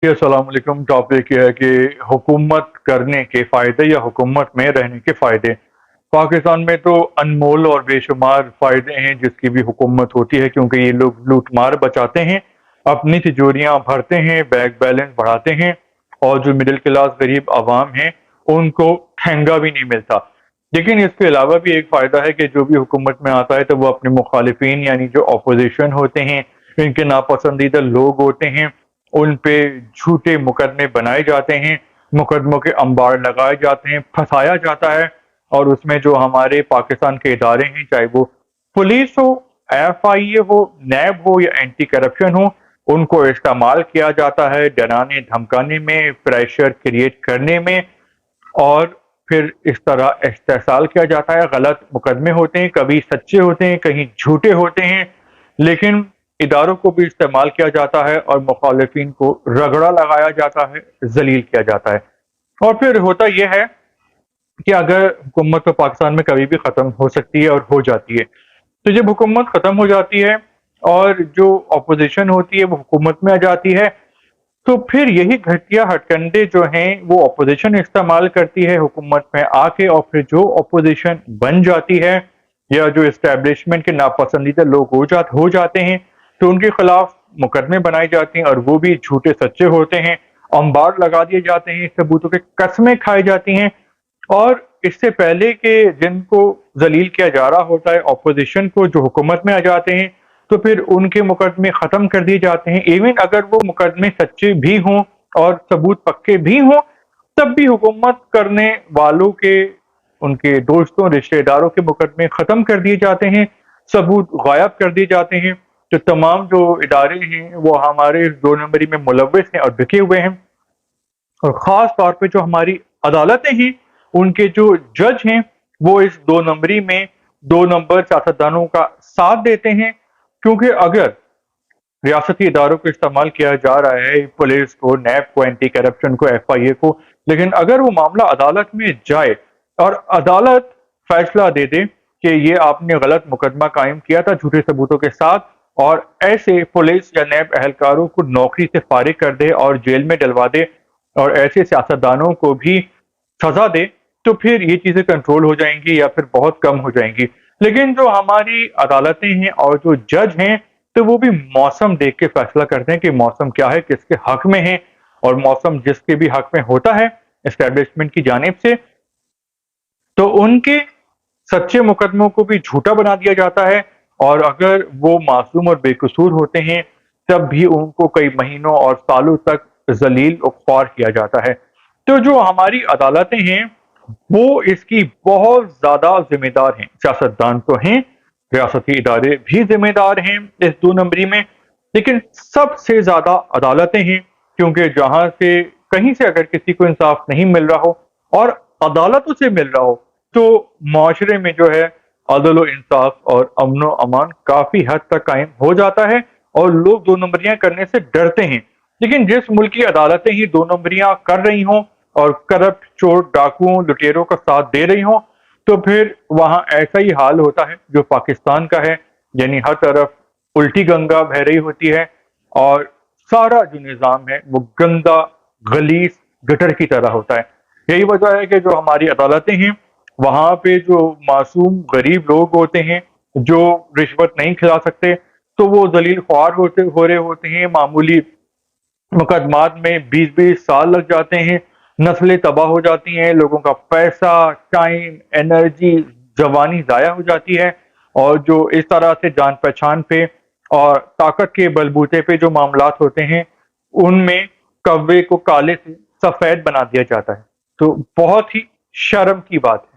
جی السلام علیکم۔ ٹاپک یہ ہے کہ حکومت کرنے کے فائدے یا حکومت میں رہنے کے فائدے۔ پاکستان میں تو انمول اور بے شمار فائدے ہیں جس کی بھی حکومت ہوتی ہے، کیونکہ یہ لوگ لوٹ مار بچاتے ہیں، اپنی تجوریاں بھرتے ہیں، بینک بیلنس بڑھاتے ہیں، اور جو مڈل کلاس غریب عوام ہیں ان کو ٹھنگا بھی نہیں ملتا۔ لیکن اس کے علاوہ بھی ایک فائدہ ہے کہ جو بھی حکومت میں آتا ہے تو وہ اپنے مخالفین یعنی جو اپوزیشن ہوتے ہیں، ان کے ناپسندیدہ لوگ ہوتے ہیں، ان پہ جھوٹے مقدمے بنائے جاتے ہیں، مقدموں کے انبار لگائے جاتے ہیں، پھنسایا جاتا ہے، اور اس میں جو ہمارے پاکستان کے ادارے ہیں، چاہے وہ پولیس ہو، ایف آئی اے ہو، نیب ہو یا اینٹی کرپشن ہو، ان کو استعمال کیا جاتا ہے ڈرانے دھمکانے میں، پریشر کریٹ کرنے میں، اور پھر اس طرح استحصال کیا جاتا ہے۔ غلط مقدمے ہوتے ہیں، کبھی سچے ہوتے ہیں، کہیں جھوٹے ہوتے ہیں، لیکن اداروں کو بھی استعمال کیا جاتا ہے اور مخالفین کو رگڑا لگایا جاتا ہے، ذلیل کیا جاتا ہے۔ اور پھر ہوتا یہ ہے کہ اگر حکومت تو پاکستان میں کبھی بھی ختم ہو سکتی ہے اور ہو جاتی ہے، تو جب حکومت ختم ہو جاتی ہے اور جو اپوزیشن ہوتی ہے وہ حکومت میں آ جاتی ہے، تو پھر یہی گھٹیا ہٹکنڈے جو ہیں وہ اپوزیشن استعمال کرتی ہے حکومت میں آ کے، اور پھر جو اپوزیشن بن جاتی ہے یا جو اسٹیبلشمنٹ کے ناپسندیدہ لوگ ہو جاتے ہیں تو ان کے خلاف مقدمے بنائے جاتے ہیں، اور وہ بھی جھوٹے سچے ہوتے ہیں، انبار لگا دیے جاتے ہیں، ثبوتوں کے قسمیں کھائی جاتی ہیں، اور اس سے پہلے کہ جن کو ذلیل کیا جا رہا ہوتا ہے اپوزیشن کو جو حکومت میں آ جاتے ہیں، تو پھر ان کے مقدمے ختم کر دیے جاتے ہیں، ایون اگر وہ مقدمے سچے بھی ہوں اور ثبوت پکے بھی ہوں، تب بھی حکومت کرنے والوں کے ان کے دوستوں رشتہ داروں کے مقدمے ختم کر دیے جاتے ہیں، ثبوت غائب کر دیے جاتے ہیں۔ جو تمام جو ادارے ہیں وہ ہمارے اس دو نمبری میں ملوث ہیں اور بکے ہوئے ہیں، اور خاص طور پہ جو ہماری عدالتیں ہیں ان کے جو جج ہیں وہ اس دو نمبری میں دو نمبر سیاستدانوں کا ساتھ دیتے ہیں، کیونکہ اگر ریاستی اداروں کو استعمال کیا جا رہا ہے، پولیس کو، نیب کو، اینٹی کرپشن کو، ایف آئی اے کو، لیکن اگر وہ معاملہ عدالت میں جائے اور عدالت فیصلہ دے دے کہ یہ آپ نے غلط مقدمہ قائم کیا تھا جھوٹے ثبوتوں کے ساتھ، اور ایسے پولیس یا نیب اہلکاروں کو نوکری سے فارغ کر دے اور جیل میں ڈلوا دے، اور ایسے سیاستدانوں کو بھی سزا دے، تو پھر یہ چیزیں کنٹرول ہو جائیں گی یا پھر بہت کم ہو جائیں گی۔ لیکن جو ہماری عدالتیں ہیں اور جو جج ہیں تو وہ بھی موسم دیکھ کے فیصلہ کرتے ہیں کہ موسم کیا ہے، کس کے حق میں ہے، اور موسم جس کے بھی حق میں ہوتا ہے اسٹیبلشمنٹ کی جانب سے، تو ان کے سچے مقدموں کو بھی جھوٹا بنا دیا جاتا ہے، اور اگر وہ معصوم اور بے قصور ہوتے ہیں تب بھی ان کو کئی مہینوں اور سالوں تک ذلیل و خوار کیا جاتا ہے۔ تو جو ہماری عدالتیں ہیں وہ اس کی بہت زیادہ ذمہ دار ہیں، سیاستدان تو ہیں، ریاستی ادارے بھی ذمہ دار ہیں اس دو نمبری میں، لیکن سب سے زیادہ عدالتیں ہیں، کیونکہ جہاں سے کہیں سے اگر کسی کو انصاف نہیں مل رہا ہو اور عدالتوں سے مل رہا ہو تو معاشرے میں جو ہے عدل و انصاف اور امن و امان کافی حد تک قائم ہو جاتا ہے، اور لوگ دو نمبریاں کرنے سے ڈرتے ہیں۔ لیکن جس ملک کی عدالتیں ہی دو نمبریاں کر رہی ہوں اور کرپٹ چور ڈاکوؤں لٹیروں کا ساتھ دے رہی ہوں، تو پھر وہاں ایسا ہی حال ہوتا ہے جو پاکستان کا ہے، یعنی ہر طرف الٹی گنگا بہہ رہی ہوتی ہے، اور سارا جو نظام ہے وہ گندا غلیظ گٹر کی طرح ہوتا ہے۔ یہی وجہ ہے کہ جو ہماری عدالتیں ہیں وہاں پہ جو معصوم غریب لوگ ہوتے ہیں جو رشوت نہیں کھلا سکتے، تو وہ ذلیل خوار ہو رہے ہوتے ہیں، معمولی مقدمات میں 20-20 سال لگ جاتے ہیں، نسلیں تباہ ہو جاتی ہیں، لوگوں کا پیسہ، ٹائم، انرجی، جوانی ضائع ہو جاتی ہے، اور جو اس طرح سے جان پہچان پہ اور طاقت کے بلبوتے پہ جو معاملات ہوتے ہیں ان میں کوے کو کالے سے سفید بنا دیا جاتا ہے۔ تو بہت ہی شرم کی بات ہے۔